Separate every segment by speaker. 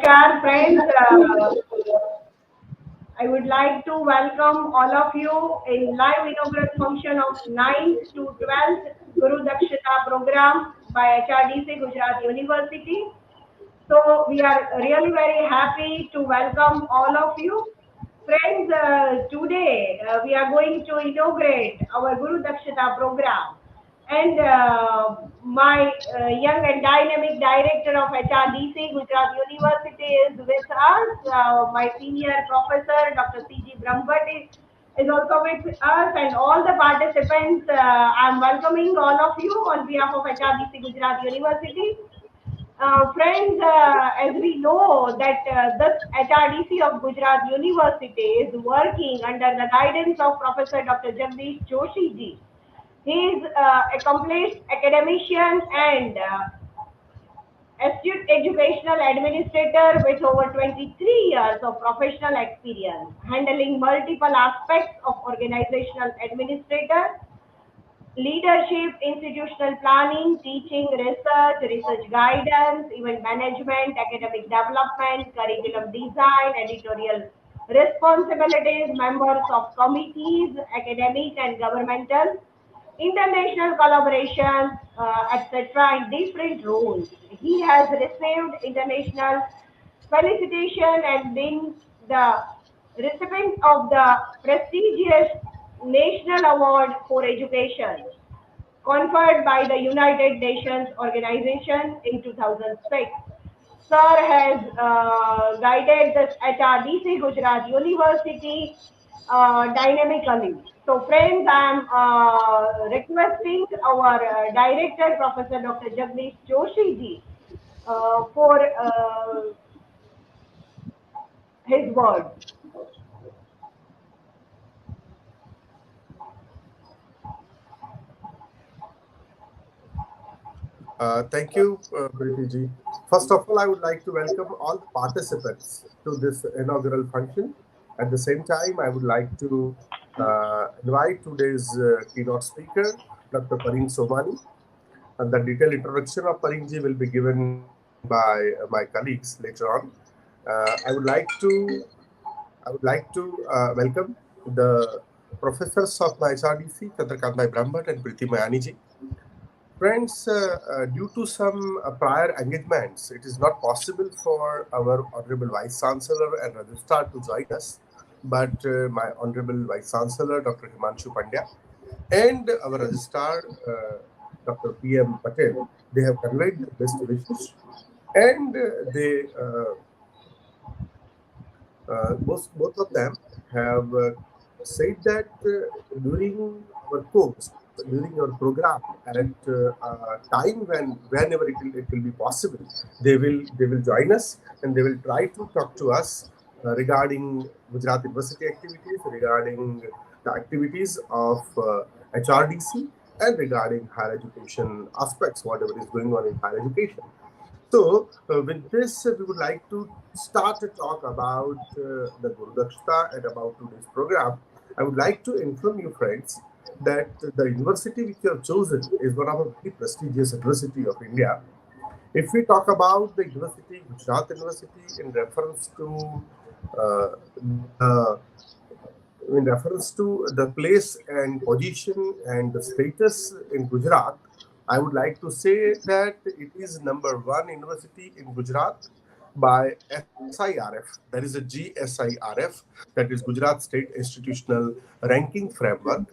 Speaker 1: Namaskar, friends. I would like to welcome all of you in live inaugural function of 9th to 12th Guru-dakshta program by HRDC Gujarat University. So we are really very happy to welcome all of you. Friends, today we are going to inaugurate our Guru-dakshta program. And my young and dynamic director of HRDC, Gujarat University, is with us. My senior professor, Dr. C.G. Brahmbhatt, is also with us, and all the participants. I'm welcoming all of you on behalf of HRDC Gujarat University. Friends, as we know that this HRDC of Gujarat University is working under the guidance of Professor Dr. Jagdish Joshi ji. He is accomplished academician and astute educational administrator with over 23 years of professional experience, handling multiple aspects of organizational administrator, leadership, institutional planning, teaching, research guidance, event management, academic development, curriculum design, editorial responsibilities, members of committees, academic and governmental, international collaborations, etc. in different roles. He has received international felicitation and been the recipient of the prestigious National Award for Education conferred by the United Nations Organization in 2006. Sir has guided this HRDC Gujarat University dynamically. So friends, I am requesting our director, Professor Dr. Jagdish Joshi ji, for his words.
Speaker 2: Thank you, Preeti ji. First of all, I would like to welcome all the participants to this inaugural function. At the same time, I would like to invite today's keynote speaker, Dr. Parin Somani. And the detailed introduction of Parin ji will be given by my colleagues later on. I would like to welcome the professors of my HRDC, Chandrakant Brahmbhatt and Preeti Mayani ji. Friends, due to some prior engagements, it is not possible for our Honorable Vice Chancellor and Registrar to join us, but my Honorable Vice Chancellor, Dr. Himanshu Pandya, and our Registrar, Dr. P.M. Patel, they have conveyed their best wishes, and both of them have said that during our course, during your program, at a time whenever it will be possible, they will join us and they will try to talk to us regarding Gujarat University activities, regarding the activities of HRDC, and regarding higher education aspects, whatever is going on in higher education. So, with this, we would like to start to talk about the Guru-dakshta and about today's program. I would like to inform you, friends, that the university which you have chosen is one of a very prestigious university of India. If we talk about the university, Gujarat University, uh, the in reference to the place and position and the status in Gujarat, I would like to say that it is number one university in Gujarat by SIRF. There is a GSIRF, that is Gujarat State Institutional Ranking Framework.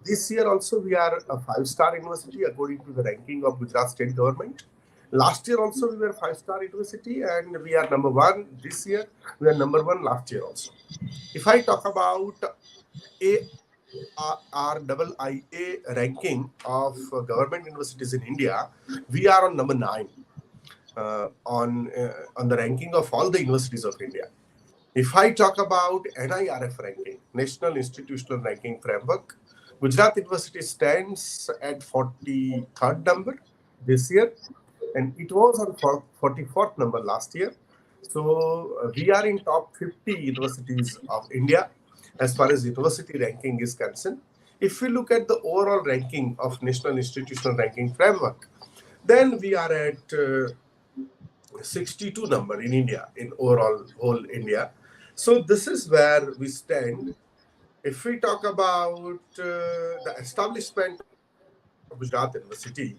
Speaker 2: This year also we are a five-star university according to the ranking of Gujarat State Government. Last year also we were a five-star university and we are number one. This year we are number one last year also. If I talk about RIIA ranking of government universities in India, we are on number 9 on the ranking of all the universities of India. If I talk about NIRF ranking, National Institutional Ranking Framework, Gujarat University stands at 43rd number this year, and it was on 44th number last year. So we are in top 50 universities of India as far as university ranking is concerned. If we look at the overall ranking of National Institutional Ranking Framework, then we are at 62 number in India, in overall whole India. So this is where we stand. If we talk about the establishment of Gujarat University,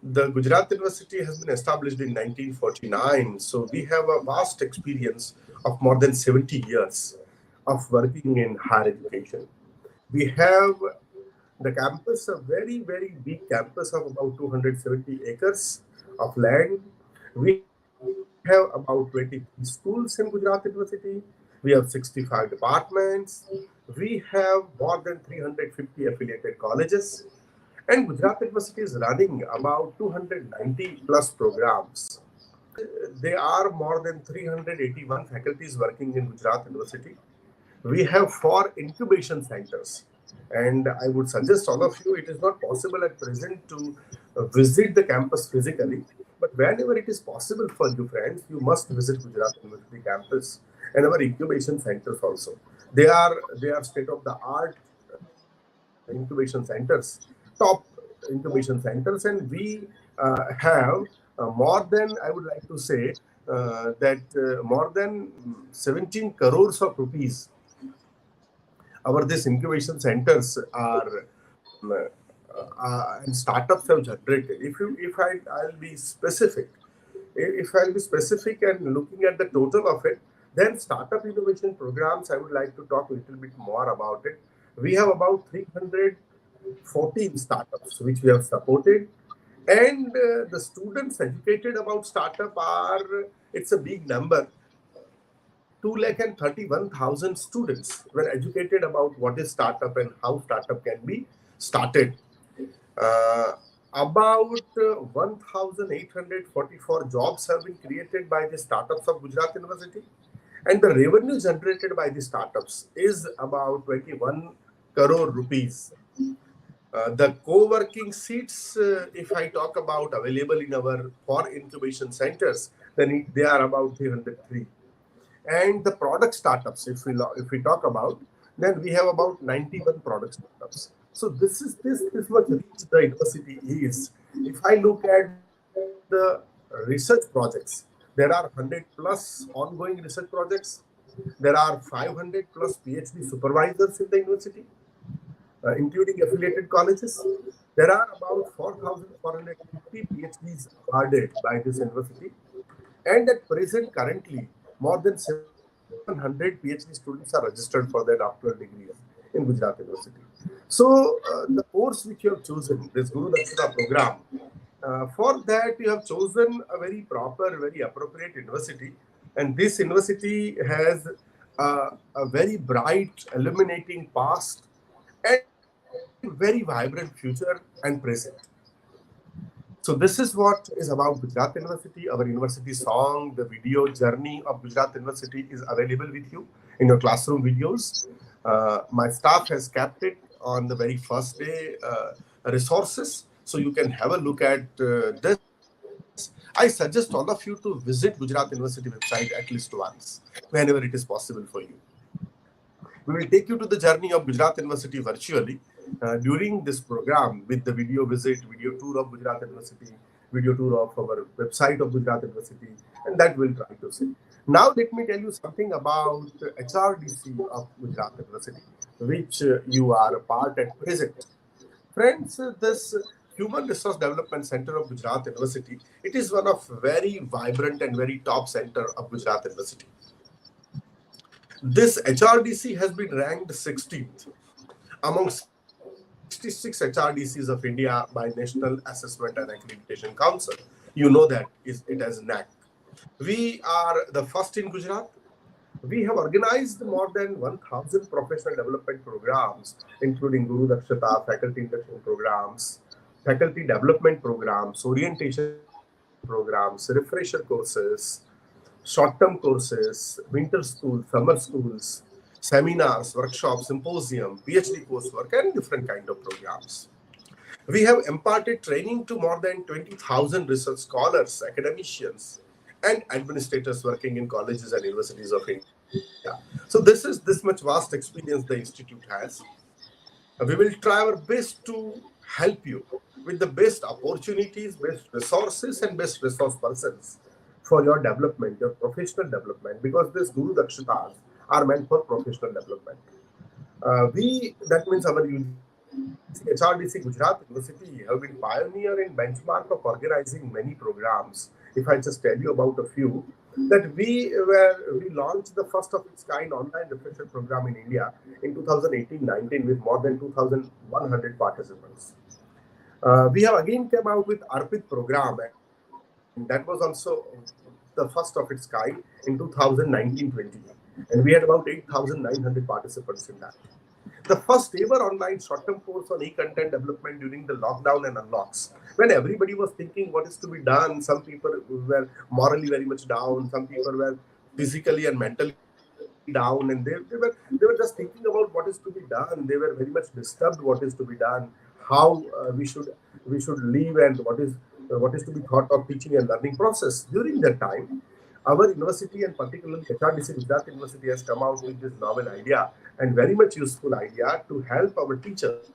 Speaker 2: the Gujarat University has been established in 1949. So we have a vast experience of more than 70 years of working in higher education. We have the campus, a very, very big campus of about 270 acres of land. We have about 23 schools in Gujarat University. We have 65 departments. We have more than 350 affiliated colleges. And Gujarat University is running about 290 plus programs. There are more than 381 faculties working in Gujarat University. We have 4 incubation centers. And I would suggest all of you, it is not possible at present to visit the campus physically. But whenever it is possible for you, friends, you must visit Gujarat University campus and our incubation centers also. They are state of the art incubation centers, top incubation centers, and we have more than, I would like to say, that more than 17 crores of rupees our this incubation centers are and startups have generated. I'll be specific, if I'll be specific and looking at the total of it, then startup innovation programs, I would like to talk a little bit more about it. We have about 314 startups which we have supported, and the students educated about startup are, it's a big number. 231,000 students were educated about what is startup and how startup can be started. Uh, about 1,844 jobs have been created by the startups of Gujarat University, and the revenue generated by the startups is about 21 crore rupees. The co-working seats, if I talk about available in our 4 incubation centers, then they are about 303. And the product startups, if we talk about, then we have about 91 product startups. So this much rich the university is. If I look at the research projects, there are 100 plus ongoing research projects. There are 500 plus PhD supervisors in the university, including affiliated colleges. There are about 4,450 PhDs awarded by this university. And at present, currently, more than 700 PhD students are registered for their doctoral degrees in Gujarat University. So, the course which you have chosen, this Guru-dakshta program, for that you have chosen a very proper, very appropriate university. And this university has a very bright, illuminating past and very vibrant future and present. So this is what is about Gujarat University. Our university song, the video journey of Gujarat University is available with you in your classroom videos. My staff has kept it on the very first day resources, so you can have a look at this. I suggest all of you to visit Gujarat University website at least once, whenever it is possible for you. We will take you to the journey of Gujarat University virtually during this program with the video visit, video tour of Gujarat University, video tour of our website of Gujarat University, and that we'll try to see. Now, let me tell you something about HRDC of Gujarat University, which you are a part at present. Friends, this Human Resource Development Center of Gujarat University, it is one of very vibrant and very top center of Gujarat University. This HRDC has been ranked 16th among 66 HRDCs of India by National Assessment and Accreditation Council. You know that it has NAC. We are the first in Gujarat. We have organized more than 1,000 professional development programs, including Guru-dakshta, faculty induction programs, faculty development programs, orientation programs, refresher courses, short-term courses, winter schools, summer schools, seminars, workshops, symposium, PhD coursework, and different kind of programs. We have imparted training to more than 20,000 research scholars, academicians, and administrators working in colleges and universities of India. So this much vast experience the institute has. We will try our best to help you with the best opportunities, best resources, and best resource persons for your development, your professional development, because these Guru-dakshitas are meant for professional development. That means our UGC, HRDC Gujarat University have been pioneer in benchmark of organizing many programs. If I just tell you about a few, that we launched the first of its kind online refresher program in India in 2018-19 with more than 2,100 participants. We have again came out with ARPIT program, and that was also the first of its kind in 2019-20, and we had about 8,900 participants in that. The first ever online short-term course on e-content development during the lockdown and unlocks, when everybody was thinking what is to be done. Some people were morally very much down, some people were physically and mentally down, and they were just thinking about what is to be done. They were very much disturbed what is to be done, how we should live, and what is to be thought of teaching and learning process. During that time, our university, and particularly HRDC Gujarat University, has come out with this novel idea and very much useful idea to help our teachers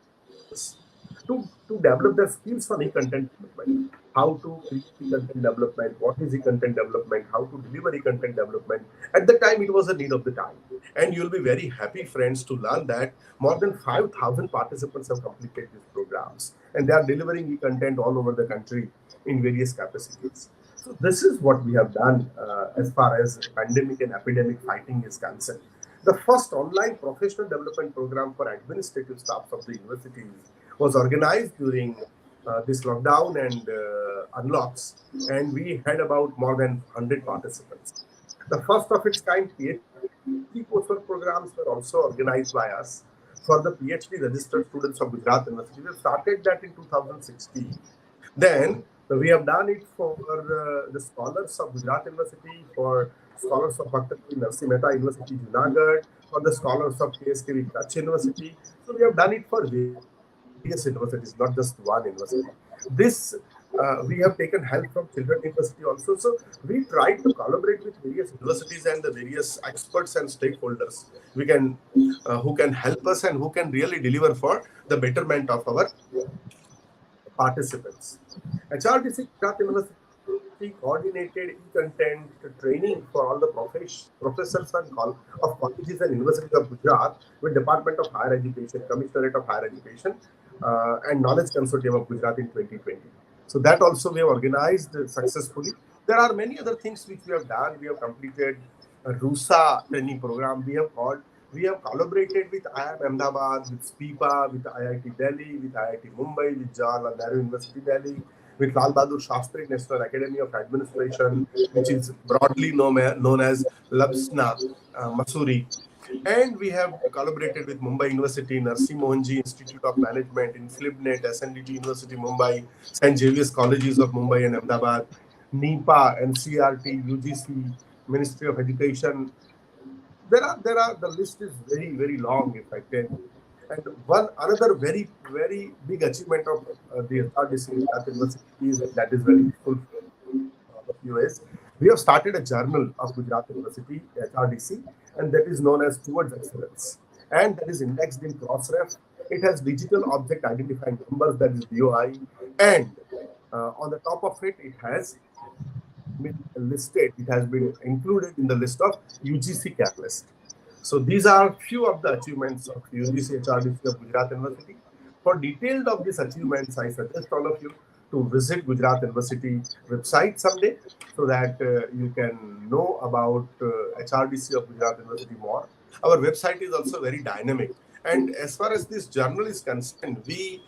Speaker 2: to develop their skills on e-content development, how to create e-content development, what is e-content development, how to deliver e-content development. At the time, it was a need of the time. And you'll be very happy, friends, to learn that more than 5,000 participants have completed these programs, and they are delivering e-content all over the country in various capacities. So this is what we have done as far as pandemic and epidemic fighting is concerned. The first online professional development program for administrative staffs of the universities was organized during this lockdown and unlocks, and we had about more than 100 participants. The first of its kind PhD coursework programs were also organized by us for the PhD registered students of Gujarat University. We started that in 2016. Then we have done it for the scholars of Gujarat University, for scholars of Bhakta Narsi Mehta University, Junagadh, for the scholars of KSKV Kutch University. So we have done it for various universities, not just one university. This we have taken help from Children University also. So we tried to collaborate with various universities and the various experts and stakeholders we can who can help us and who can really deliver for the betterment of our participants. HRDC Gujarat University coordinated e-content training for all the professors and of colleges and universities of Gujarat with Department of Higher Education, Commissionerate of Higher Education, and Knowledge Consortium of Gujarat in 2020. So that also we have organized successfully. There are many other things which we have done. We have completed a RUSA training program. We have collaborated with IIM Ahmedabad, with SPIPA, with IIT Delhi, with IIT Mumbai, with Jawaharlal Nehru University Delhi, with Lal Bahadur Shastri National Academy of Administration, which is broadly known as LABSNA, Masuri. And we have collaborated with Mumbai University, Narsi Mohanji Institute of Management, InflibNet, SNDT University Mumbai, St. Xavier's Colleges of Mumbai and Ahmedabad, NEPA, NCRT, UGC, Ministry of Education. The list is very, very long, if I tell you. And another very, very big achievement of the HRDC at University is, and that is very useful for all of you, is we have started a journal of Gujarat University, HRDC, and that is known as Towards Excellence. And that is indexed in Crossref. It has digital object identifying numbers, that is DOI, and on the top of it, it has been included in the list of UGC CAP list. So these are few of the achievements of UGC HRDC of Gujarat University. For detailed of these achievements, I suggest all of you to visit Gujarat University website someday, so that you can know about HRDC of Gujarat University more. Our website is also very dynamic, and as far as this journal is concerned, we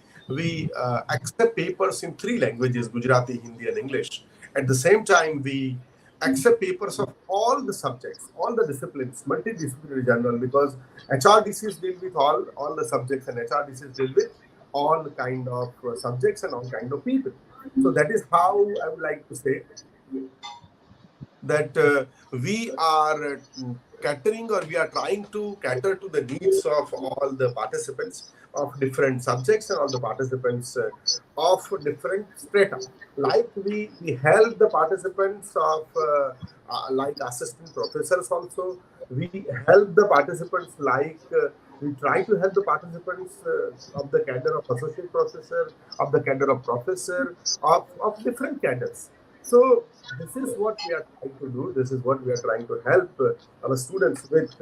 Speaker 2: accept papers in 3 languages: Gujarati, Hindi, and English. At the same time, we accept papers of all the subjects, all the disciplines, multidisciplinary journal, because HRDCs deal with all the subjects, and HRDCs deal with all kind of subjects and all kind of people. So that is how I would like to say that we are catering, or we are trying to cater to the needs of all the participants of different subjects and all the participants of different strata. Like we help the participants of like assistant professors also. We help the participants like we try to help the participants of the cadre of associate professor, of the cadre of professor, of different cadres. So this is what we are trying to do. This is what we are trying to help our students with.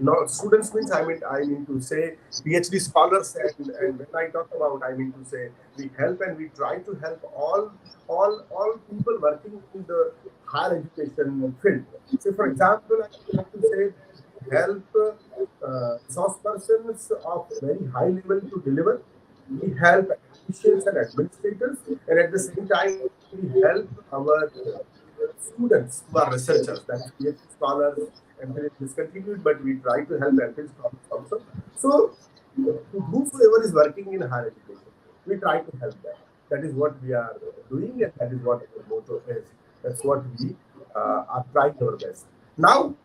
Speaker 2: Not students means I mean to say PhD scholars, and when I talk about, I mean to say we help and we try to help all people working in the higher education field. So for example, I would like to say that we help resource persons of very high level to deliver. We help academicians and administrators, and at the same time, we help our students who are researchers, that is PhD scholars. MPhil is discontinued, but we try to help MPhil scholars also. So, whosoever is working in higher education, we try to help them. That is what we are doing, and that is what our motto is. That's what we are trying our best. Now,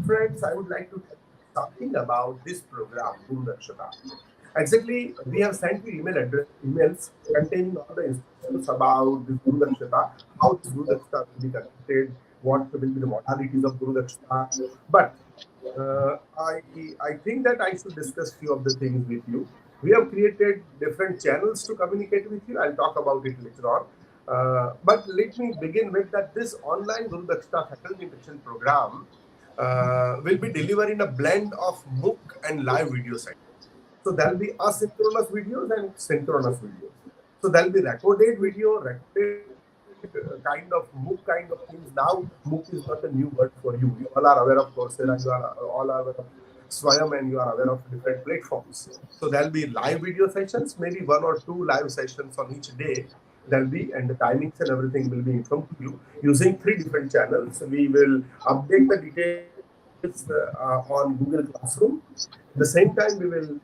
Speaker 2: friends, I would like to tell you something about this program, Guru-dakshta. Exactly, we have sent you emails containing all the instructions about this Guru-dakshta, how this Guru-dakshta will be conducted, what will be the modalities of Guru-dakshta. But I think that I should discuss few of the things with you. We have created different channels to communicate with you. I'll talk about it later on. But let me begin with that this online Guru-dakshta faculty induction program will be delivered in a blend of MOOC and live video sessions. So there'll be asynchronous videos and synchronous videos. So there'll be recorded video, recorded kind of MOOC kind of things. Now MOOC is not a new word for you. You all are aware of Coursera, you are all aware of Swayam, and you are aware of different platforms. So there'll be live video sessions, maybe one or two live sessions on each day. There'll be, and the timings and everything will be informed to you using three different channels. We will update the details on Google Classroom. At the same time, we can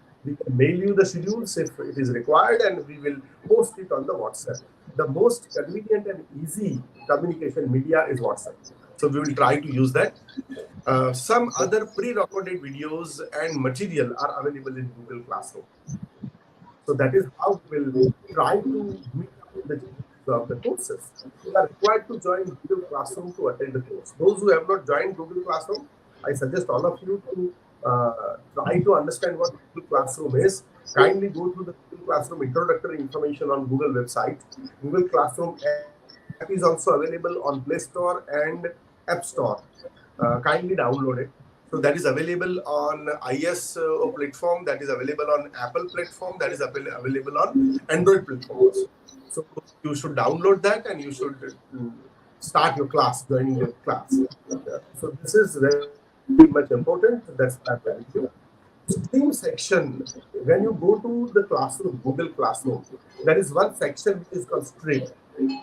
Speaker 2: mail you the schedules if it is required, and we will post it on the WhatsApp. The most convenient and easy communication media is WhatsApp. So we will try to use that. Some other pre-recorded videos and material are available in Google Classroom. So that is how we will try to meet up with the challenges of the courses. You are required to join Google Classroom to attend the course. Those who have not joined Google Classroom, I suggest all of you to try to understand what Google Classroom is. Kindly go through the Google Classroom introductory information on Google website. Google Classroom app is also available on Play Store and App Store. Kindly download it. So that is available on iOS platform, that is available on Apple platform, that is available on Android platform also. So you should download that and you should start your class, joining your class. So this is very much important. That's what I'm telling you. Stream section. When you go to the classroom, Google Classroom, there is one section which is called stream.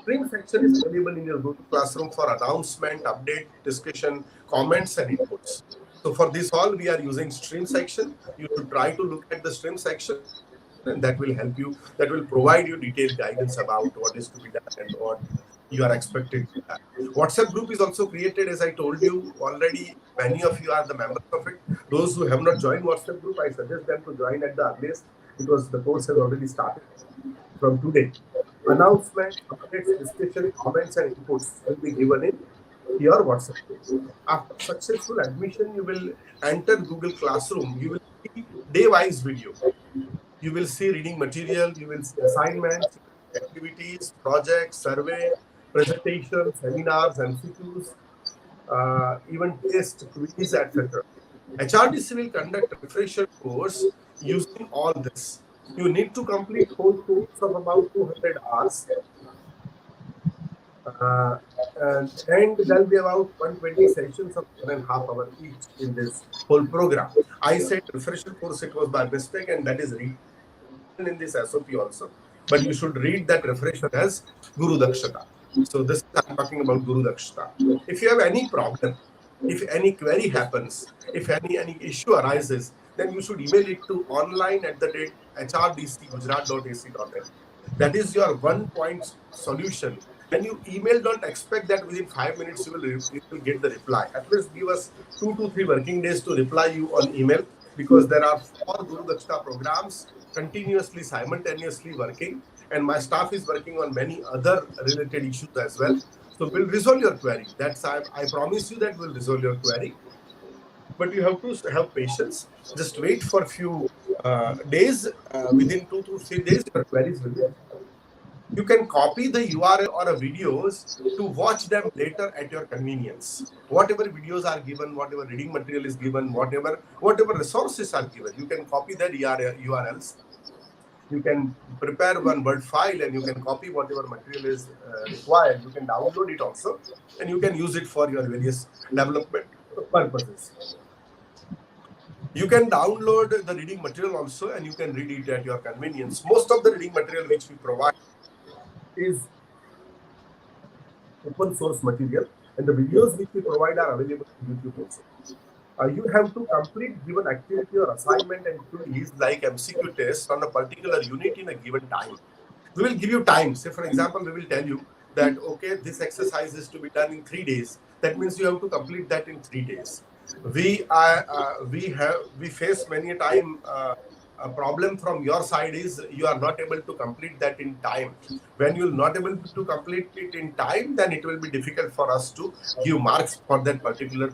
Speaker 2: Stream section is available in your Google Classroom for announcement, update, discussion, comments, and inputs. So for this all, we are using stream section. You should try to look at the stream section, and that will help you. That will provide you detailed guidance about what is to be done and what you are expected to do. WhatsApp group is also created, as I told you already. Many of you are the members of it. Those who have not joined WhatsApp group, I suggest them to join at the earliest because the course has already started from today. Announcement, updates, discussion, comments, and inputs will be given in your WhatsApp group. After successful admission, you will enter Google Classroom. You will see day-wise video. You will see reading material. You will see assignments, activities, projects, survey, presentations, seminars, MCQs, even test, quiz, etc. HRDC will conduct refresher course using all this. You need to complete whole course of about 200 hours, uh, and there'll be about 120 sessions of 1.5 hours each in this whole program. I said refresher course, it was by mistake, and that is written in this SOP also. But you should read that refresher as Guru-dakshta. So this is I'm talking about Guru-dakshta. If you have any problem, if any query happens, if any issue arises, then you should email it to online@hrdcgujarat.ac.in. That is your one point solution. When you email, don't expect that within 5 minutes you will get the reply. At least give us 2 to 3 working days to reply you on email, because there are 4 Guru-dakshta programs continuously, simultaneously working, and my staff is working on many other related issues as well. So we'll resolve your query. I promise you that we'll resolve your query. But you have to have patience. Just wait for few days. Within 2 to 3 days, your queries will be resolved. You can copy the URL or a videos to watch them later at your convenience. Whatever videos are given, whatever reading material is given, whatever resources are given, you can copy their URLs. You can prepare one Word file and you can copy whatever material is required. You can download it also, and you can use it for your various development purposes. You can download the reading material also, and you can read it at your convenience. Most of the reading material which we provide is open source material, and the videos which we provide are available on YouTube also. You have to complete given activity or assignment and quiz like MCQ test on a particular unit in a given time. We will give you time. Say, for example, we will tell you that, okay, this exercise is to be done in 3 days. That means you have to complete that in 3 days. We face many a time a problem from your side is you are not able to complete that in time. When you will not able to complete it in time, then it will be difficult for us to give marks for that particular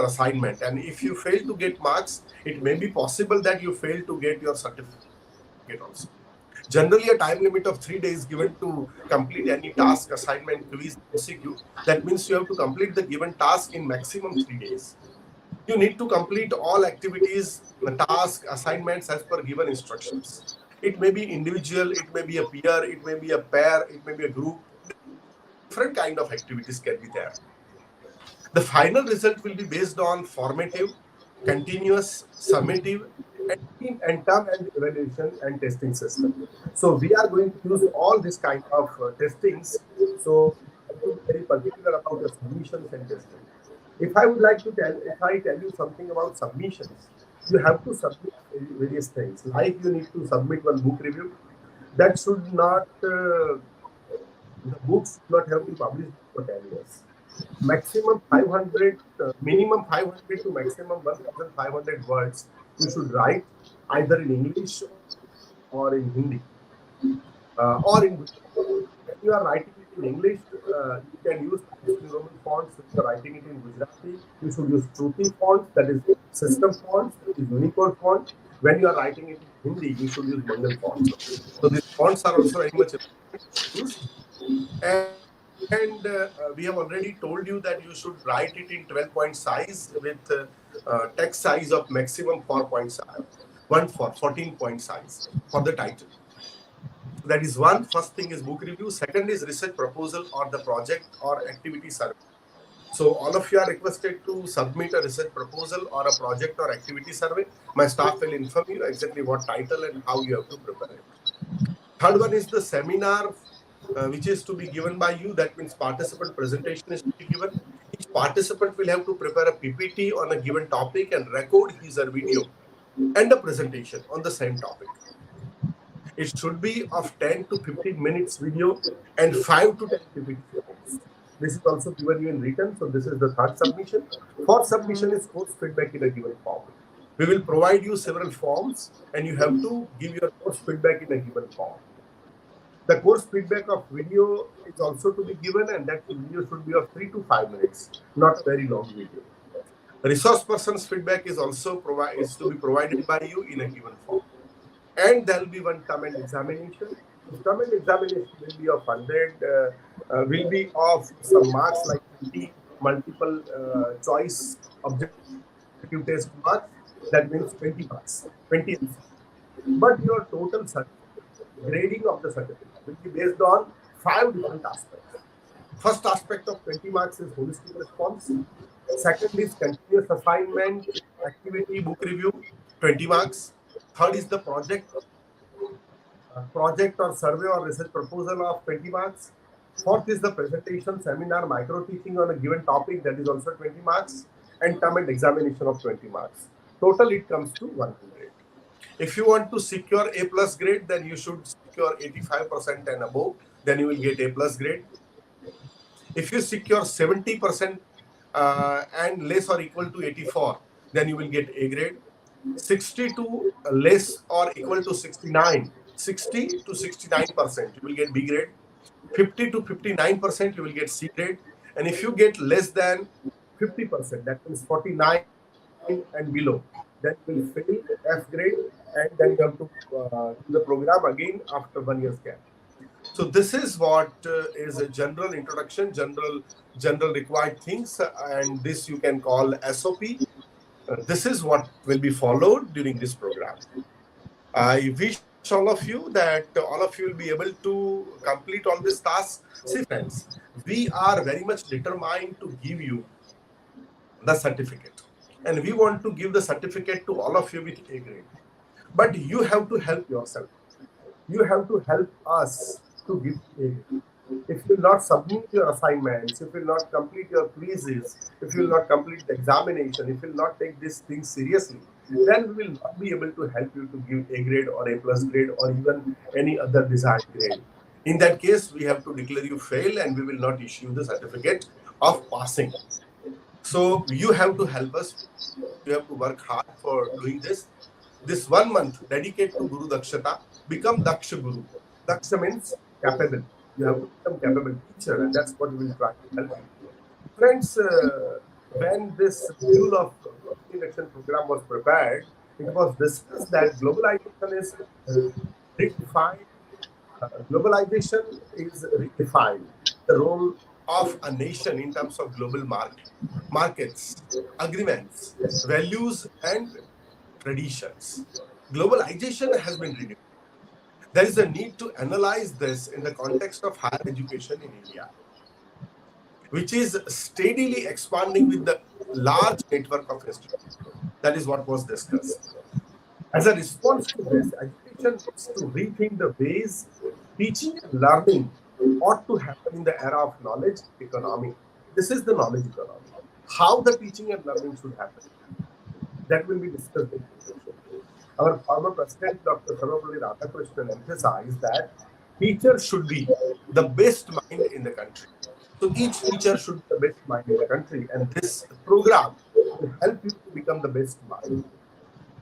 Speaker 2: assignment. And if you fail to get marks, it may be possible that you fail to get your certificate also. Generally, a time limit of 3 days given to complete any task, assignment, quiz, MCQ. That means you have to complete the given task in maximum 3 days. You need to complete all activities, task, assignments as per given instructions. It may be individual, it may be a peer, it may be a pair, it may be a group. Different kind of activities can be there. The final result will be based on formative, continuous, summative, and term and evaluation and testing system. So we are going to use all this kind of testings. So you have to be very particular about your submissions and testing. If I tell you something about submissions, you have to submit various things. Like you need to submit one book review. That should not, the books should not have been published for 10 years. Maximum 500, minimum 500 to maximum 1,500 words you should write either in English or in Hindi or in Gujarati. When you are writing it in English, you can use Times New Roman fonts. When you are writing it in Gujarati, you should use Shruti fonts, that is system fonts, that is Unicode font. When you are writing it in Hindi, you should use Mangal fonts. So these fonts are also very much used. And we have already told you that you should write it in 12 point size with text size of maximum 4 point size, 14 point size for the title. That is one. First thing is book review. Second is research proposal or the project or activity survey. So all of you are requested to submit a research proposal or a project or activity survey. My staff will inform you exactly what title and how you have to prepare it. Third one is the seminar, which is to be given by you. That means participant presentation is to be given. Each participant will have to prepare a PPT on a given topic and record his or video and a presentation on the same topic. It should be of 10 to 15 minutes video and 5 to 10 PPT slides. This is also given you in written. So this is the third submission. Fourth submission is course feedback in a given form. We will provide you several forms and you have to give your course feedback in a given form. The course feedback of video is also to be given, and that video should be of 3 to 5 minutes, not a very long video. Resource person's feedback is also to be provided by you in a given form. And there will be one term and examination. This term and examination will be of 100, will be of some marks like 20 multiple choice objective test marks. That means 20 marks, 20 MCQ. But your total certificate, grading of the certificate will be based on 5 different aspects. First aspect of 20 marks is holistic response. Second is continuous assignment, activity, book review, 20 marks. Third is the project or survey or research proposal of 20 marks. Fourth is the presentation, seminar, micro teaching on a given topic, that is also 20 marks, and term and examination of 20 marks. Total it comes to 100. If you want to secure A plus grade, then you should secure 85% and above, then you will get A plus grade. If you secure 70% and less or equal to 84, then you will get A grade. 60 to less or equal to 69, 60 to 69%, you will get B grade. 50 to 59%, you will get C grade. And if you get less than 50%, that means 49 and below, then you will fail F grade, and then you have to do the program again after 1 year's gap. So this is what is a general introduction, general required things, and this you can call SOP. This is what will be followed during this program. I wish all of you that all of you will be able to complete all these tasks. See, friends, we are very much determined to give you the certificate, and we want to give the certificate to all of you with A grade. But you have to help yourself. You have to help us to give A grade. If you will not submit your assignments, if you will not complete your quizzes, if you will not complete the examination, if you will not take these things seriously, then we will not be able to help you to give A grade or A plus grade or even any other desired grade. In that case, we have to declare you fail and we will not issue the certificate of passing. So you have to help us. You have to work hard for doing this. This 1 month dedicate to Guru Dakshata, become Daksha Guru. Daksha means capable. You have to become capable teacher, and that's what we will try to help you. Friends, when this module of election program was prepared, it was discussed that globalization is redefined. Globalization is redefined the role of a nation in terms of global markets, agreements, values, and traditions. Globalization has been redefined. There is a need to analyze this in the context of higher education in India, which is steadily expanding with the large network of institutions. That is what was discussed. As a response to this, education needs to rethink the ways teaching and learning ought to happen in the era of knowledge economy. This is the knowledge economy. How the teaching and learning should happen, that will be discussed in this session. Our former president, Dr. Sarvapalli Radhakrishnan, emphasized that teachers should be the best mind in the country. So each teacher should be the best mind in the country, and this program will help you to become the best mind.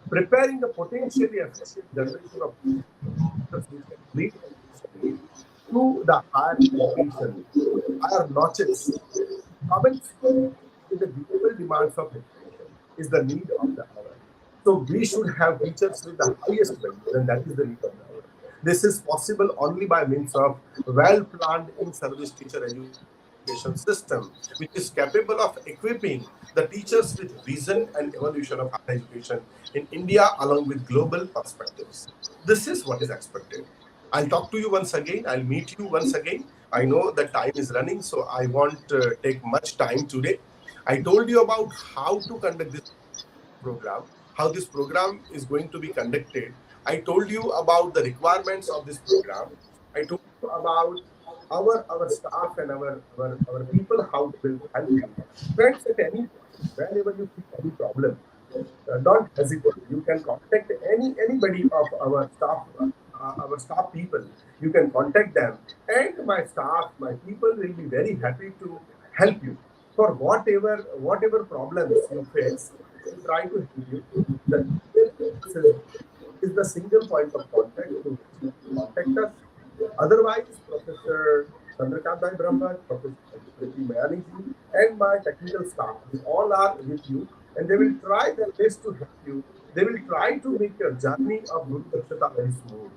Speaker 2: Preparing a potentially effective generation of teachers who can lead the nation to the higher education, higher notches. Common space in the global demands of education is the need of the hour. So we should have teachers with the highest values, and that is the need of the hour. This is possible only by means of well-planned in-service teacher education system, which is capable of equipping the teachers with vision and evolution of higher education in India along with global perspectives. This is what is expected. I'll talk to you once again. I'll meet you once again. I know that time is running, so I won't take much time today. I told you about how to conduct this program, how this program is going to be conducted. I told you about the requirements of this program. I told you about our staff and our people, how they will help you. Friends, at any point, whenever you feel any problem, don't hesitate. You can contact anybody of our staff people. You can contact them, and my staff, my people will be very happy to help you for whatever problems you face. We try to help you. The is the single point of contact through which you can contact us. Otherwise, Professor Chandrakant Brahma, Professor Priti Mayani, and my technical staff, they all are with you, and they will try their best to help you. They will try to make your journey of Guru Dakshata very smooth.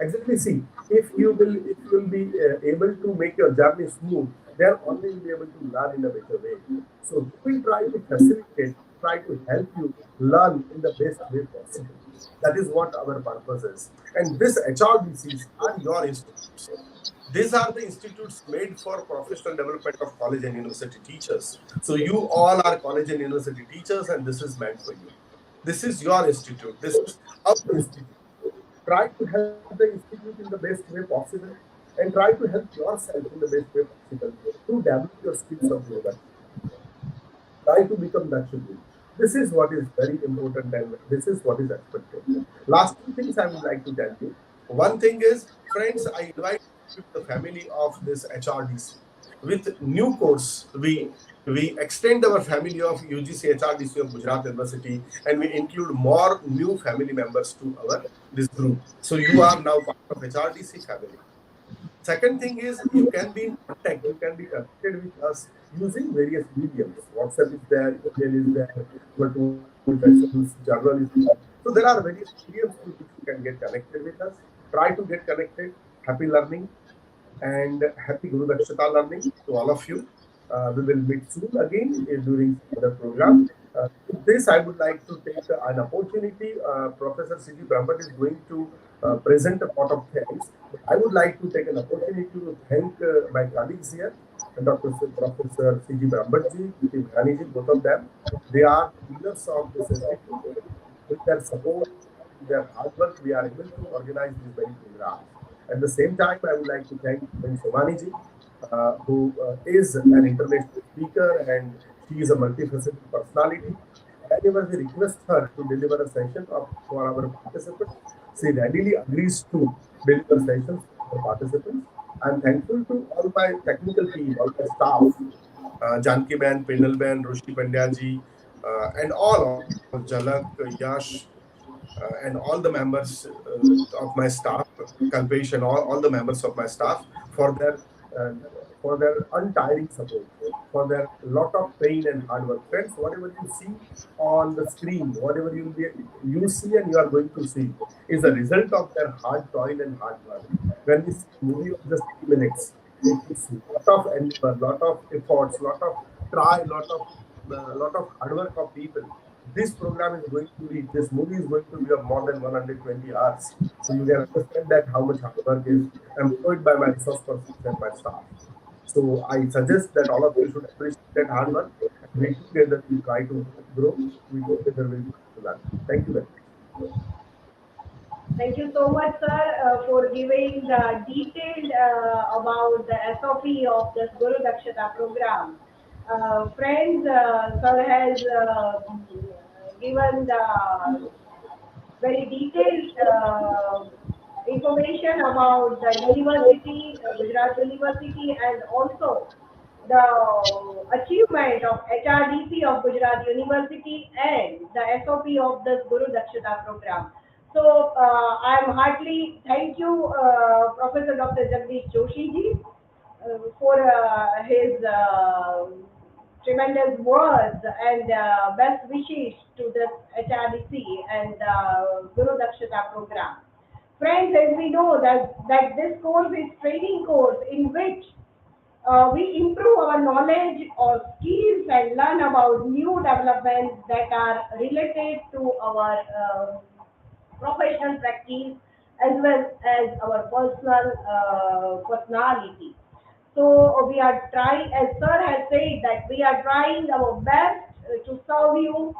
Speaker 2: Exactly. See, if you will be able to make your journey smooth, then only you'll be able to learn in a better way. So we will try to facilitate, try to help you learn in the best way possible. That is what our purpose is. And these HRDCs are your institutes. These are the institutes made for professional development of college and university teachers. So you all are college and university teachers, and this is meant for you. This is your institute. This is our institute. Try to help the institute in the best way possible, and try to help yourself in the best way possible to develop your skills of yoga. Try to become Daksha. This is what is very important, and this is what is expected. Last two things I would like to tell you. One thing is, friends, I invite you to the family of this HRDC. With new course, we extend our family of UGC HRDC of Gujarat University, and we include more new family members to our this group. So you are now part of HRDC family. Second thing is, you can be in contact, you can be connected with us using various mediums. WhatsApp is there, email is there, virtual sessions, journal is there. So there are various mediums through which you can get connected with us. Try to get connected. Happy learning. and happy Guru-dakshta learning to all of you. We will meet soon again during some other program. With this, I would like to take an opportunity. Professor C.G. Brahmat is going to present a pot of thanks. But I would like to take an opportunity to thank my colleagues here, Professor C.G. Brahmatji, P.T. Bhaniji, both of them. They are the pillars of this institute. With their support, with their hard work, we are able to organize these many programs. At the same time, I would like to thank Ms. Somani ji, who is an international speaker and she is a multifaceted personality. Whenever we request her to deliver a session for our participants, she readily agrees to deliver sessions for participants. I'm thankful to all my technical team, all my staff, Janki Ben, Pinal Ben, Rushi Pandya ji, and all Jalak, Yash, and all the members of my staff, Kalpesh, and all the members of my staff uh, for their untiring support, for their lot of pain and hard work. Friends, whatever you see on the screen, whatever you see and you are going to see, is a result of their hard toil and hard work. When we see a movie of just 3 minutes, it takes a lot of endeavor, lot of efforts, lot of hard work of people. This program is going to be, this movie is going to be of more than 120 hours. So you can understand that how much hard work is employed by my resource persons and my staff. So I suggest that all of you should appreciate that hard work, and we together will try to grow. We together will try to learn. Thank you very much.
Speaker 1: Thank you so much, sir, for giving the detailed about the SOP of this Guru Dakshata program. Friends, sir has given the very detailed information about the university, Gujarat University, and also the achievement of HRDC of Gujarat University and the SOP of this Guru Dakshata program. So I am heartily thank you, Professor Dr. Jagdish Joshi ji, for his tremendous words and best wishes to this HRDC and Guru Dakshata program. Friends, as we know that this course is training course in which we improve our knowledge or skills and learn about new developments that are related to our professional practice as well as our personal personality. So we are trying, as sir has said, that we are trying our best to serve you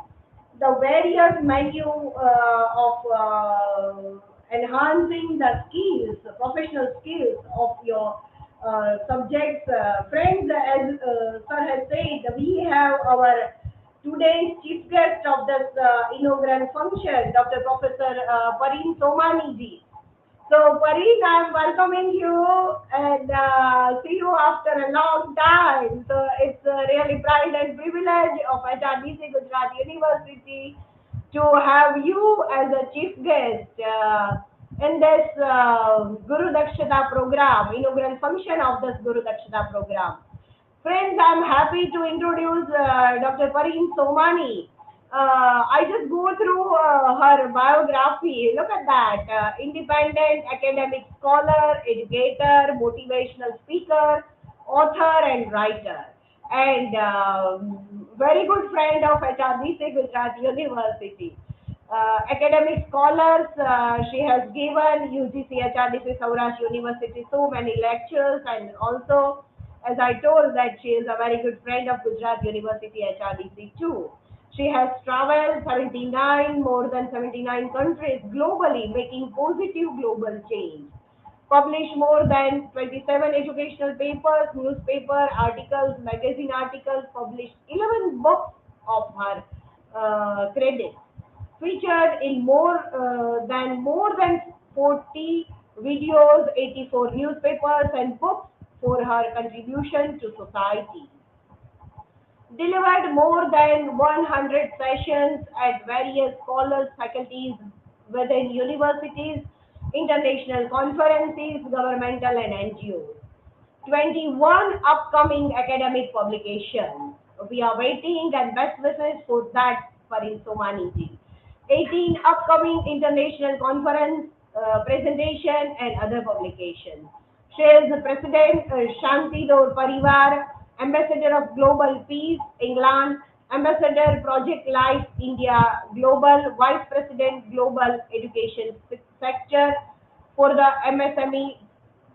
Speaker 1: the various menu of enhancing the skills, professional skills of your subjects. Friends, as sir has said, we have our today's chief guest of this inaugural function, Dr. Professor Pareen Somani ji. So, Pareen, I'm welcoming you and see you after a long time. So, it's a really pride and privilege of HRDC Gujarat University to have you as a chief guest in this Guru Dakshata program, inaugural function of this Guru Dakshata program. Friends, I'm happy to introduce Dr. Pareen Somani. I just go through her biography. Look at that. Independent academic scholar, educator, motivational speaker, author, and writer. And very good friend of HRDC Gujarat University. Academic scholars, she has given UGC HRDC Saurashtra University so many lectures, and also, as I told, that she is a very good friend of Gujarat University HRDC too. She has traveled 79, more than 79 countries globally, making positive global change. Published more than 27 educational papers, newspaper articles, magazine articles, published 11 books of her credit. Featured in more than 40 videos, 84 newspapers and books for her contribution to society. Delivered more than 100 sessions at various scholars, faculties within universities, international conferences, governmental and NGOs. 21 upcoming academic publications. We are waiting and best wishes for that for Somani ji. 18 upcoming international conference presentation and other publications. She is the President, Shanti Dor Parivar, Ambassador of Global Peace, England, Ambassador Project Life India Global, Vice President Global Education Sector for the MSME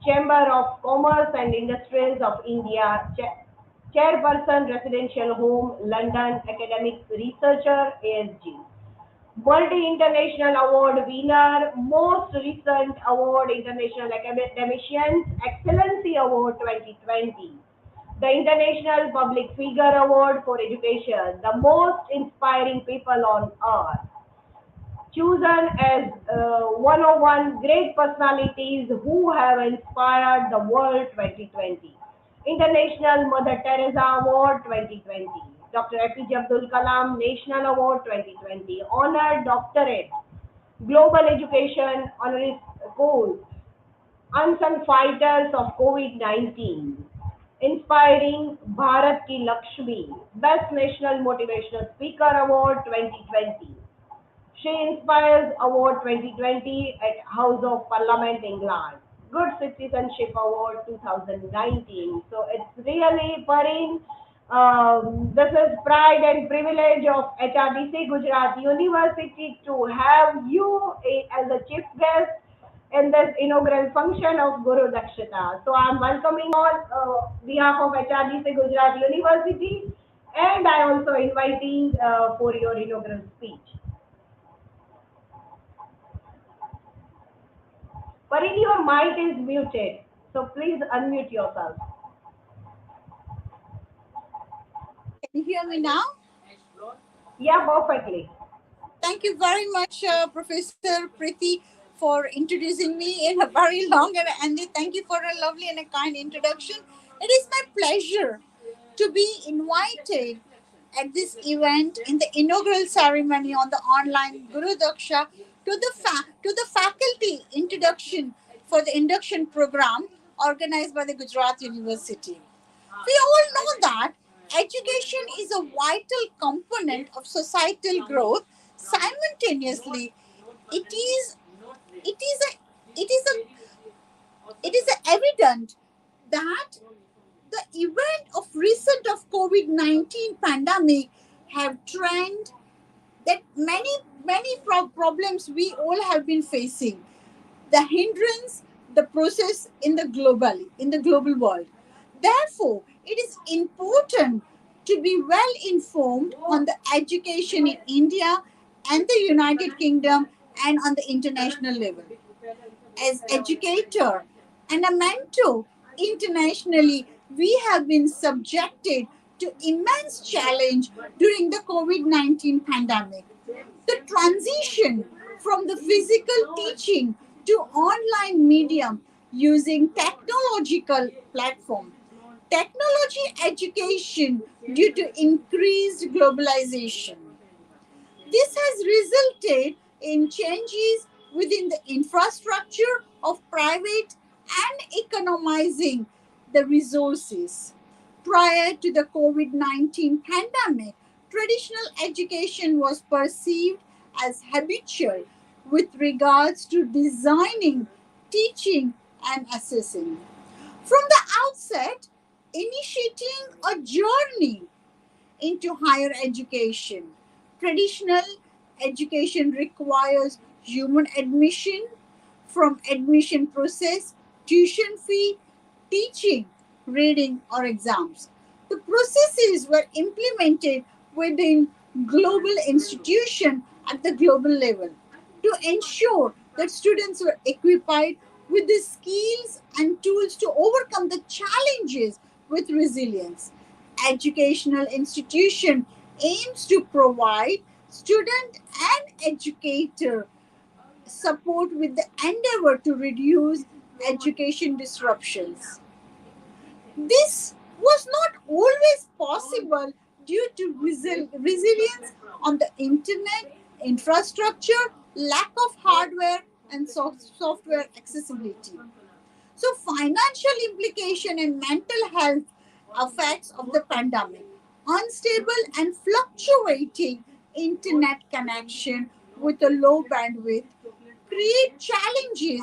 Speaker 1: Chamber of Commerce and Industries of India, Chairperson Residential Home, London, Academic Researcher, ASG. Multi-International Award winner, most recent award, International Academicians Excellency Award 2020. The International Public Figure Award for Education, the most inspiring people on earth. Chosen as 101 great personalities who have inspired the world 2020. International Mother Teresa Award 2020. Dr. APJ Abdul Kalam National Award 2020. Honored Doctorate. Global Education Honoris Causa. Unsung Fighters of COVID-19. Inspiring Bharat Ki Lakshmi. Best National Motivational Speaker Award 2020. She Inspires Award 2020 at House of Parliament, England. Good Citizenship Award 2019. So it's really, Parin, this is pride and privilege of HRDC Gujarat University to have you as a chief guest in this inaugural function of Guru-dakshta. So I'm welcoming all behalf of HRDC Gujarat University, and I also inviting for your inaugural speech. Parin, your mic is muted, so please unmute yourself.
Speaker 3: Can you hear me now?
Speaker 1: Yeah, perfectly.
Speaker 3: Thank you very much, Professor Priti, for introducing me in a very long and thank you for a lovely and a kind introduction. It is my pleasure to be invited at this event in the inaugural ceremony on the online Guru-dakshta to the faculty introduction for the induction program organized by the Gujarat University. We all know that education is a vital component of societal growth. Simultaneously, it is it is a it is evident that the event of recent of COVID-19 pandemic have trend that many problems we all have been facing, the hindrance the process in the global world. Therefore, it is important to be well informed on the education in India and the United Kingdom and on the international level. As educator and a mentor internationally, we have been subjected to immense challenge during the COVID-19 pandemic. The transition from the physical teaching to online medium using technological platform, technology education due to increased globalization. This has resulted in changes within the infrastructure of private and economizing the resources. Prior to the COVID-19 pandemic, traditional education was perceived as habitual with regards to designing, teaching, and assessing. From the outset, initiating a journey into higher education. Traditional education requires human admission, from admission process, tuition fee, teaching, reading, or exams. The processes were implemented within global institutions at the global level to ensure that students were equipped with the skills and tools to overcome the challenges with resilience. Educational institution aims to provide student and educator support with the endeavor to reduce education disruptions. This was not always possible due to resilience on the internet, infrastructure, lack of hardware, and software accessibility. So, financial implication and mental health effects of the pandemic, unstable and fluctuating internet connection with a low bandwidth create challenges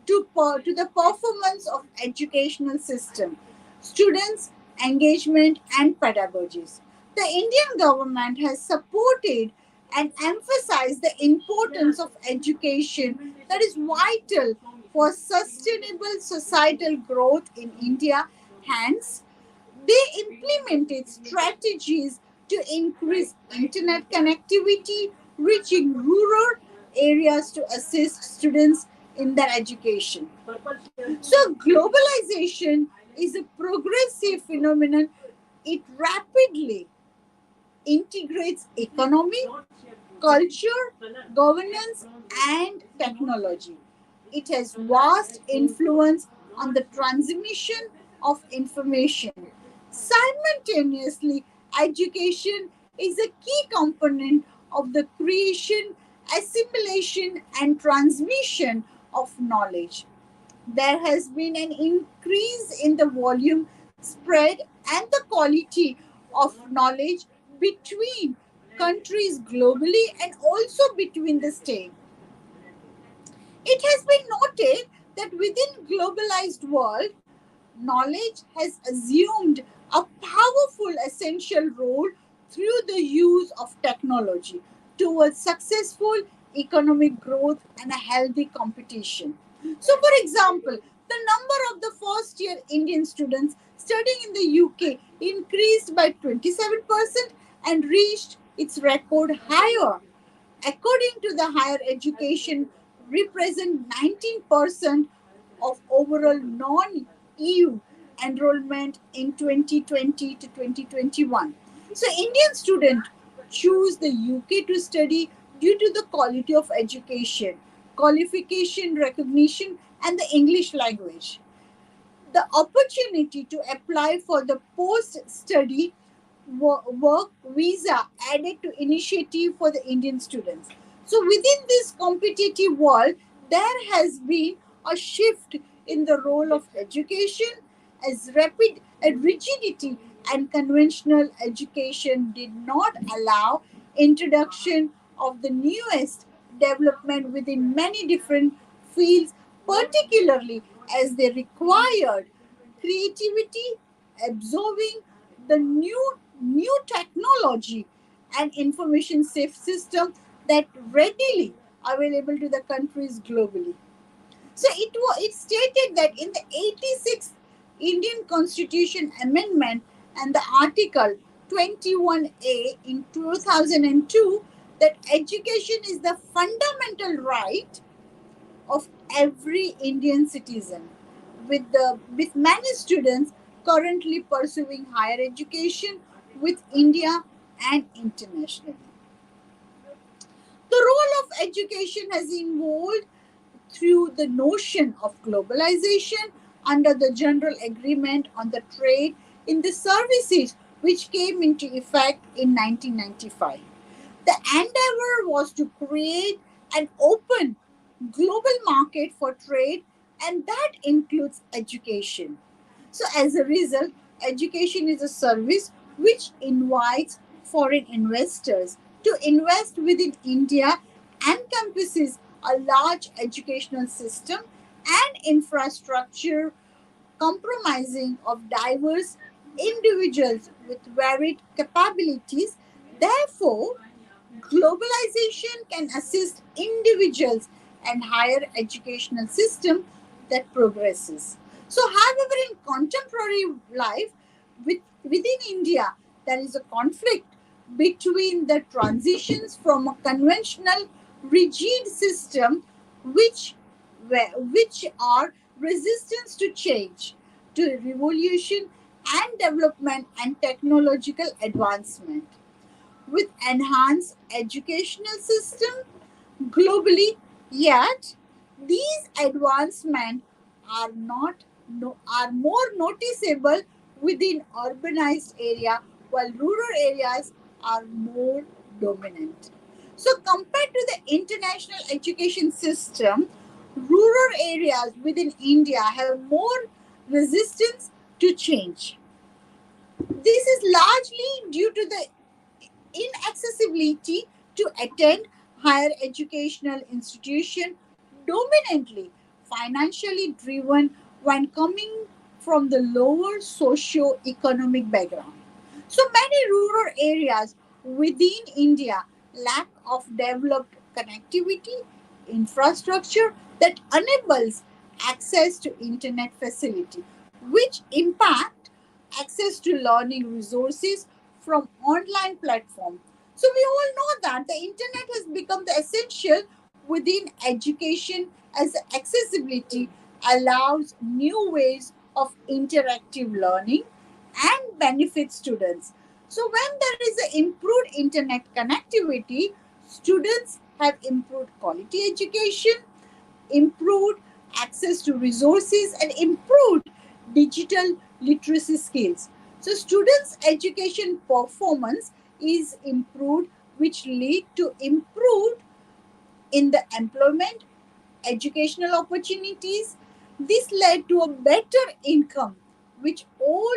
Speaker 3: to the performance of educational system, students, engagement and pedagogies. The Indian government has supported and emphasized the importance of education that is vital for sustainable societal growth in India. Hence, they implemented strategies to increase internet connectivity, reaching rural areas to assist students in their education. So, globalization is a progressive phenomenon. It rapidly integrates economy, culture, governance, and technology. It has vast influence on the transmission of information. Simultaneously, education is a key component of the creation, assimilation, and transmission of knowledge. There has been an increase in the volume, spread, and the quality of knowledge between countries globally and also between the states. It has been noted that within globalized world, knowledge has assumed a powerful essential role through the use of technology towards successful economic growth and a healthy competition. So, for example, the number of the first year Indian students studying in the UK increased by 27% and reached its record higher. According to the higher education, represent 19% of overall non-EU enrollment in 2020 to 2021. So Indian students choose the UK to study due to the quality of education, qualification recognition and the English language. The opportunity to apply for the post-study work visa added to initiative for the Indian students. So within this competitive world, there has been a shift in the role of education as rapid and rigidity and conventional education did not allow introduction of the newest development within many different fields, particularly as they required creativity, absorbing the new technology and information safe system that readily available to the countries globally. So it stated that in the 86th Indian Constitution Amendment and the Article 21A in 2002 that education is the fundamental right of every Indian citizen, with many students currently pursuing higher education with India and internationally. The role of education has evolved through the notion of globalization under the General Agreement on the Trade in the Services, which came into effect in 1995. The endeavor was to create an open global market for trade, and that includes education. So, as a result, education is a service which invites foreign investors to invest within India, encompasses a large educational system and infrastructure compromising of diverse individuals with varied capabilities. Therefore, globalization can assist individuals and higher educational system that progresses. So, however, in contemporary life, within India, there is a conflict between the transitions from a conventional rigid system which which are resistance to change to revolution and development and technological advancement with enhanced educational system globally, yet these advancements are not are more noticeable within urbanized area while rural areas are more dominant. So compared to the international education system, rural areas within India have more resistance to change. This is largely due to the inaccessibility to attend higher educational institution dominantly financially driven when coming from the lower socio-economic background. So many rural areas within India lack of developed connectivity infrastructure that enables access to internet facility, which impact access to learning resources from online platform. So we all know that the internet has become the essential within education as accessibility allows new ways of interactive learning and benefit students. So when there is an improved internet connectivity, students have improved quality education, improved access to resources, and improved digital literacy skills. So students' education performance is improved, which lead to improved in the employment, educational opportunities. This led to a better income, which all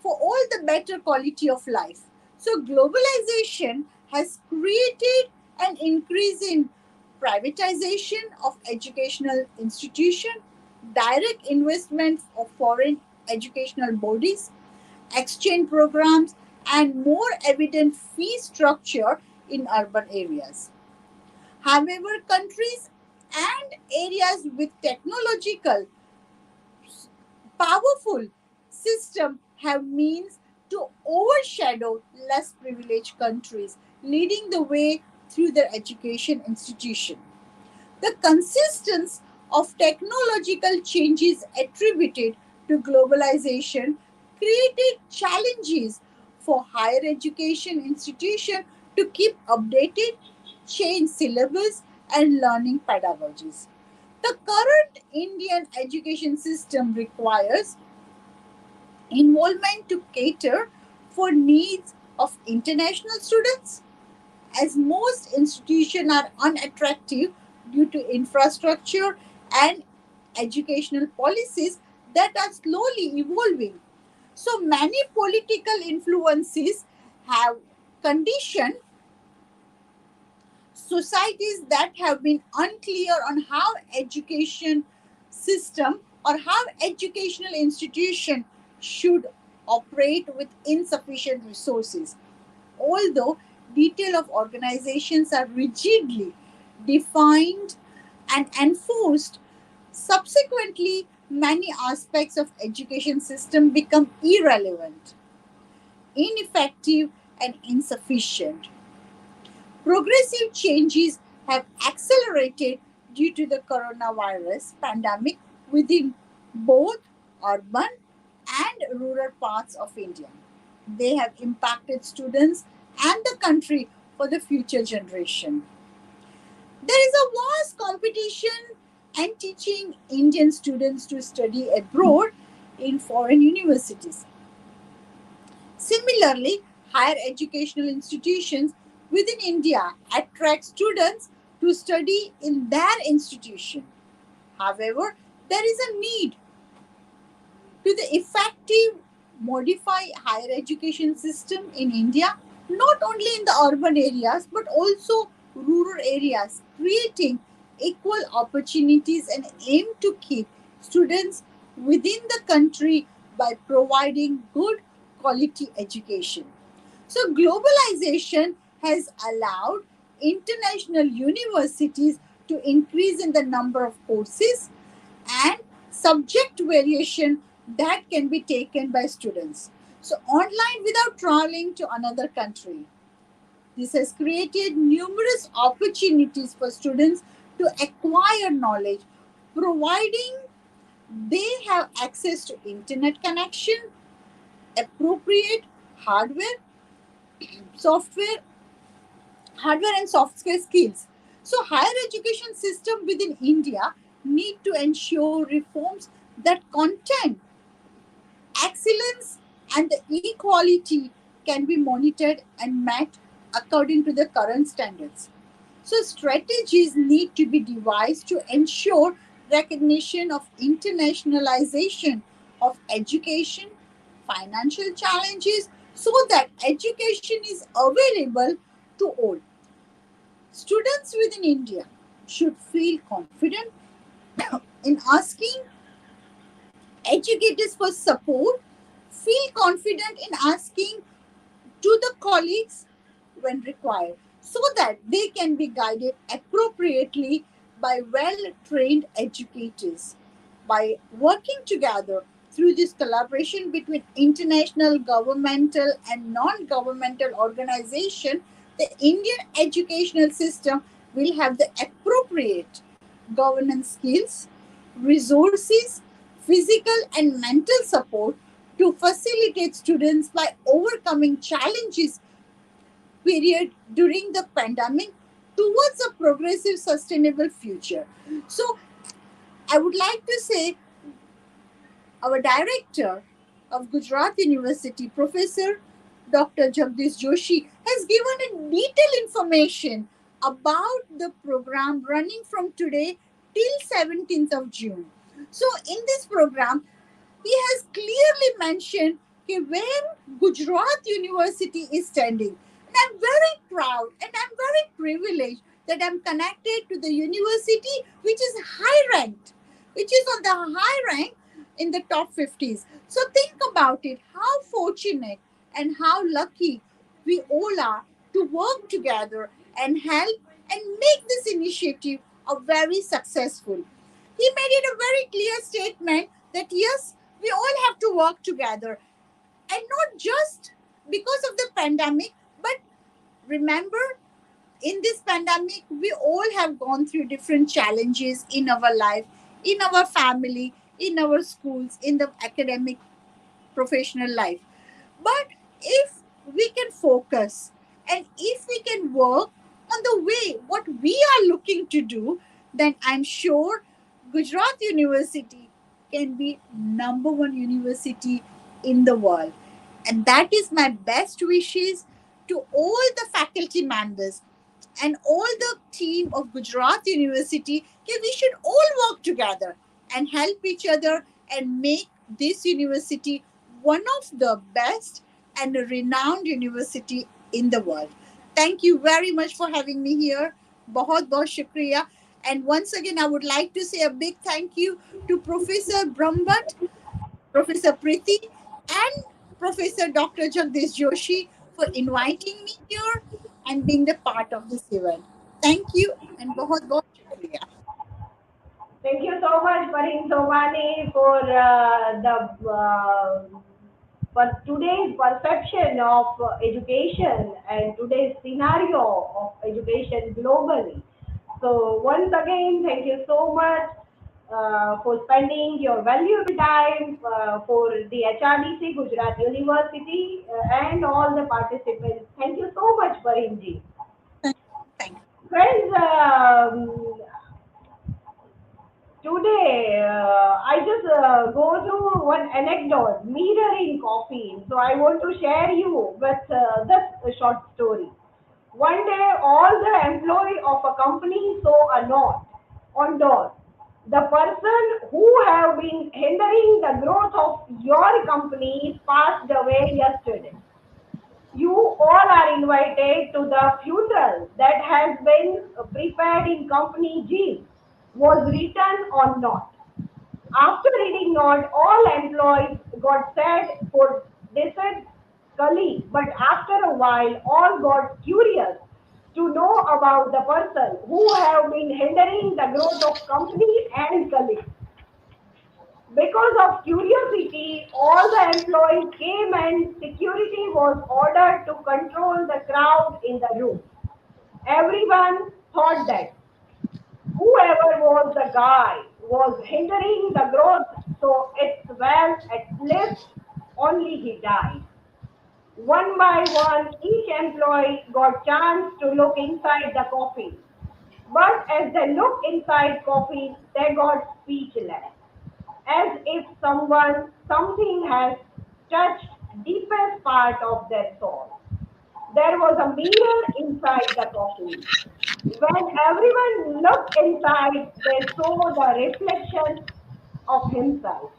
Speaker 3: for all the better quality of life. So globalization has created an increase in privatization of educational institution, direct investment of foreign educational bodies, exchange programs, and more evident fee structure in urban areas. However, countries and areas with technological powerful system have means to overshadow less privileged countries, leading the way through their education institution. The consistence of technological changes attributed to globalization created challenges for higher education institutions to keep updated, change syllabus, and learning pedagogies. The current Indian education system requires involvement to cater for needs of international students, as most institutions are unattractive due to infrastructure and educational policies that are slowly evolving. So many political influences have conditioned societies that have been unclear on how education system or how educational institution should operate with insufficient resources. Although detail of organizations are rigidly defined and enforced, subsequently many aspects of education system become irrelevant, ineffective, and insufficient. Progressive changes have accelerated due to the coronavirus pandemic within both urban and rural parts of India. They have impacted students and the country for the future generation. There is a vast competition and teaching Indian students to study abroad in foreign universities. Similarly, higher educational institutions within India attract students to study in their institution. However, there is a need to the effective modify higher education system in India, not only in the urban areas but also rural areas, creating equal opportunities and aim to keep students within the country by providing good quality education. So globalization has allowed international universities to increase in the number of courses and subject variation that can be taken by students. So online without traveling to another country. This has created numerous opportunities for students to acquire knowledge, providing they have access to internet connection, appropriate hardware, software, hardware and soft skill skills. So higher education system within India need to ensure reforms that content excellence and the equality can be monitored and met according to the current standards. So, strategies need to be devised to ensure recognition of internationalization of education, financial challenges, so that education is available to all. Students within India should feel confident in asking educators for support, feel confident in asking to the colleagues when required, so that they can be guided appropriately by well trained educators. By working together through this collaboration between international, governmental, and non governmental organizations, the Indian educational system will have the appropriate governance skills, resources, physical and mental support to facilitate students by overcoming challenges period during the pandemic towards a progressive sustainable future. So I would like to say our director of Gujarat University, Professor Dr. Jagdish Joshi, has given a detailed information about the program running from today till 17th of June. So in this program, he has clearly mentioned where Gujarat University is standing. And I'm very proud and I'm very privileged that I'm connected to the university which is high ranked, which is on the high rank in the top 50s. So think about it, how fortunate and how lucky we all are to work together and help and make this initiative a very successful. He made it a very clear statement that yes, we all have to work together, and not just because of the pandemic, but remember, in this pandemic we all have gone through different challenges in our life, in our family, in our schools, in the academic professional life. But if we can focus and if we can work on the way what we are looking to do, then I'm sure Gujarat University can be number one university in the world. And that is my best wishes to all the faculty members and all the team of Gujarat University. We should all work together and help each other and make this university one of the best and a renowned university in the world. Thank you very much for having me here. Bahut bahut shukriya. And once again, I would like to say a big thank you to Professor Brahmbhatt, Professor Priti, and Professor Dr. Jagdish Joshi for inviting me here and being the part of this event. Thank you and bahut bahut shukriya.
Speaker 1: Thank you so much, Parin Somani, for today's perception of education and today's scenario of education globally. So once again, thank you so much for spending your valuable time for the HRDC Gujarat University and all the participants. Thank you so much, Parinji.
Speaker 3: Thank thank
Speaker 1: Friends, today I just go through one anecdote, mirroring coffee. So I want to share you with this short story. One day, all the employee of a company saw a note on door. The person who have been hindering the growth of your company passed away yesterday. You all are invited to the funeral that has been prepared in company G, was written on note. After reading note, all employees got sad for deceased colleague, but after a while, all got curious to know about the person who have been hindering the growth of company and colleagues. Because of curiosity, all the employees came and security was ordered to control the crowd in the room. Everyone thought that whoever was the guy was hindering the growth, so it's well at least only he died. One by one, each employee got chance to look inside the coffin. But as they looked inside coffin, they got speechless, as if something has touched deepest part of their soul. There was a mirror inside the coffin. When everyone looked inside, they saw the reflection of himself.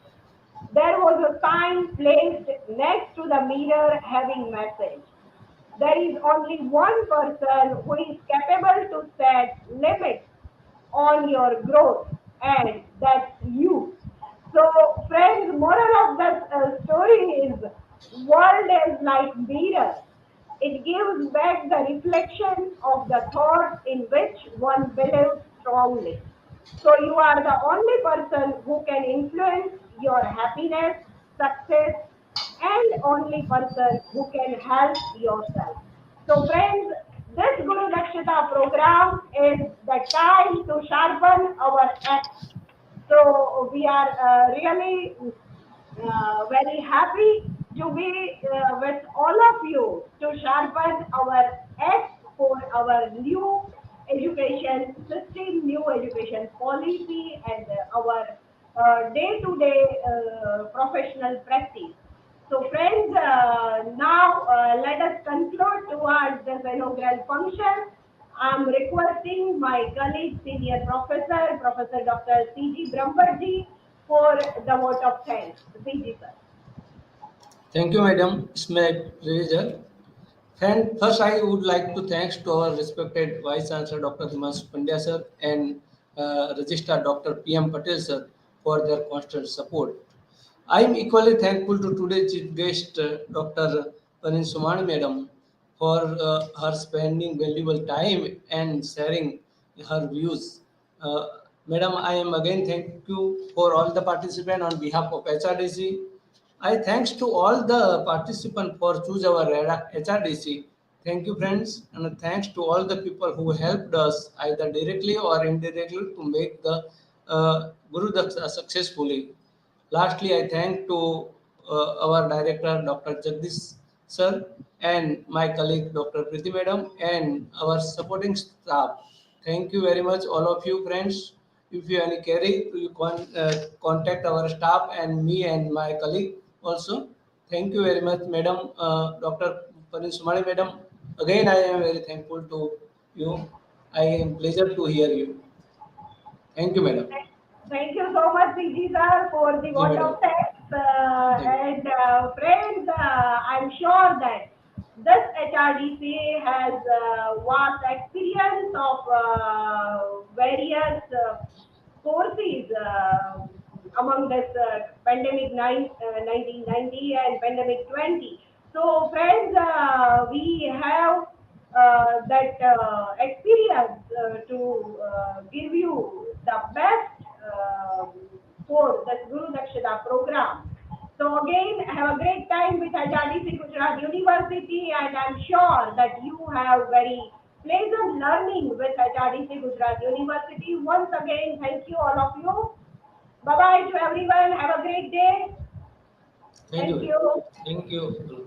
Speaker 1: There was a sign placed next to the mirror having message. There is only one person who is capable to set limits on your growth, and that's you. So, friends, moral of the story is world is like mirror. It gives back the reflection of the thoughts in which one believes strongly. So you are the only person who can influence your happiness, success, and only person who can help yourself. So friends, this Guru Dakshita program is the time to sharpen our act. So we are really very happy to be with all of you to sharpen our act for our new education system, new education policy, and our day-to-day professional practice. So, friends, now let us conclude towards this inaugural function. I'm requesting my colleague, senior professor, Professor Dr. C.G. Brahmbarji, for the vote of thanks. C.G. sir.
Speaker 4: Thank you, madam. It's my pleasure. And first, I would like to thanks to our respected Vice Chancellor Dr. Himanshu Pandya sir and Registrar Dr. P.M. Patel sir for their constant support. I am equally thankful to today's chief guest, Dr. Parin Sumani madam, for her spending valuable time and sharing her views. Uh, Madam, I am again thank you for all the participants on behalf of HRDC. I thanks to all the participants for choose our HRDC. Thank you, friends, and thanks to all the people who helped us either directly or indirectly to make the Guru-dakshta successfully. Lastly, I thank to our director, Dr. Jagdish sir, and my colleague, Dr. Priti madam, and our supporting staff. Thank you very much, all of you friends. If you any query, you can contact our staff and me and my colleague also. Thank you very much, madam, Dr. Parin Sumali madam. Again, I am very thankful to you. I am pleasure to hear you. Thank you, madam.
Speaker 1: Thank you so much, CG sir, for the
Speaker 4: Ji,
Speaker 1: vote
Speaker 4: madam.
Speaker 1: of thanks.
Speaker 4: Thank you.
Speaker 1: And friends, I'm sure that this HRDC has vast experience of various courses among this pandemic 1990 and pandemic 20. So, friends, we have that experience to give you the best for the Guru Dakshita program. So again, have a great time with HRDC Gujarat University, and I'm sure that you have very pleasant learning with HRDC Gujarat University. Once again, thank you all of you. Bye bye to everyone. Have a great day.
Speaker 4: Thank
Speaker 1: Thank
Speaker 4: you.
Speaker 1: you.
Speaker 4: Thank you.